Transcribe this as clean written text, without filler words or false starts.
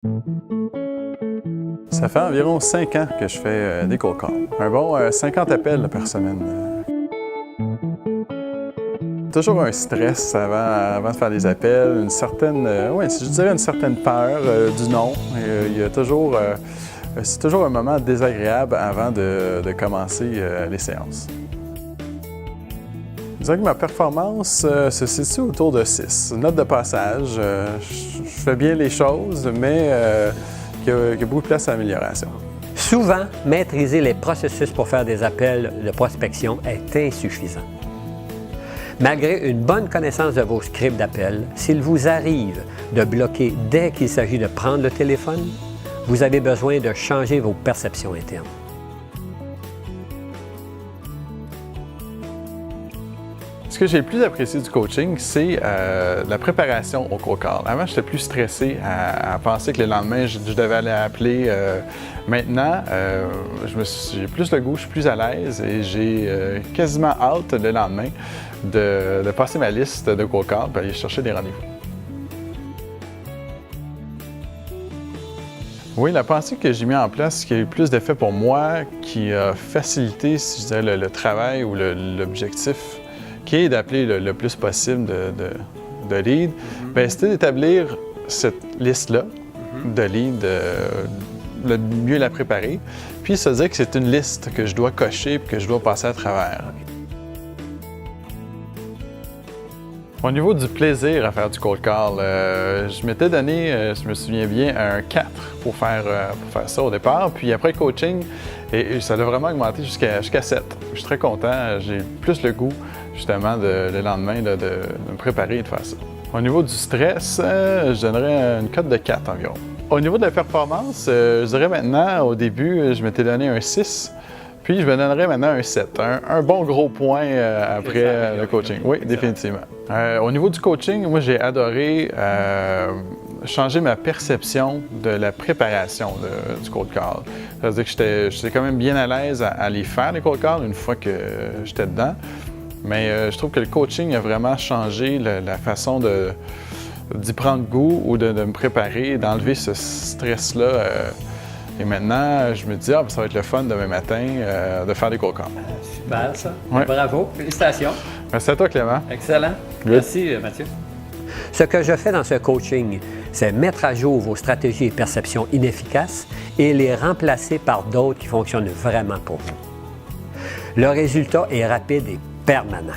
Ça fait environ 5 ans que je fais des cold calls. Un bon 50 appels par semaine. Toujours un stress avant de faire des appels, une certaine, je dirais une certaine peur du non. Il y a toujours, c'est toujours un moment désagréable avant de commencer les séances. Je dirais que ma performance se situe autour de 6. Note de passage, je fais bien les choses, mais qu'il y a beaucoup de place à l'amélioration. Souvent, maîtriser les processus pour faire des appels de prospection est insuffisant. Malgré une bonne connaissance de vos scripts d'appel, s'il vous arrive de bloquer dès qu'il s'agit de prendre le téléphone, vous avez besoin de changer vos perceptions internes. Ce que j'ai le plus apprécié du coaching, c'est la préparation au cold call. Avant, j'étais plus stressé à penser que le lendemain, je devais aller appeler. Maintenant, j'ai plus le goût, je suis plus à l'aise et j'ai quasiment hâte le lendemain de passer ma liste de cold call et aller chercher des rendez-vous. Oui, la pensée que j'ai mis en place, qui a eu plus d'effet pour moi, qui a facilité, si je dirais, le travail ou l'objectif, qui est d'appeler le plus possible de leads, c'était d'établir cette liste-là de leads, le mieux la préparer, puis se dire que c'est une liste que je dois cocher et que je dois passer à travers. Au niveau du plaisir à faire du cold call, je m'étais donné, je me souviens bien, un 4 pour faire ça au départ. Puis après le coaching, et ça a vraiment augmenté jusqu'à 7. Je suis très content, j'ai plus le goût justement le lendemain de me préparer et de faire ça. Au niveau du stress, je donnerais une cote de 4 environ. Au niveau de la performance, je dirais maintenant, au début, je m'étais donné un 6. Puis je me donnerais maintenant un 7, un bon gros point après le coaching. Oui, définitivement. Au niveau du coaching, moi j'ai adoré changer ma perception de la préparation du cold call. C'est-à-dire que j'étais quand même bien à l'aise à les faire, les cold calls, une fois que j'étais dedans. Mais je trouve que le coaching a vraiment changé la façon d'y prendre goût ou de me préparer, d'enlever ce stress-là. Et maintenant, je me dis, ça va être le fun demain matin de faire des cold calls. Super, ça. Ouais. Bravo. Félicitations. Merci à toi, Clément. Excellent. Good. Merci, Mathieu. Ce que je fais dans ce coaching, c'est mettre à jour vos stratégies et perceptions inefficaces et les remplacer par d'autres qui fonctionnent vraiment pour vous. Le résultat est rapide et permanent.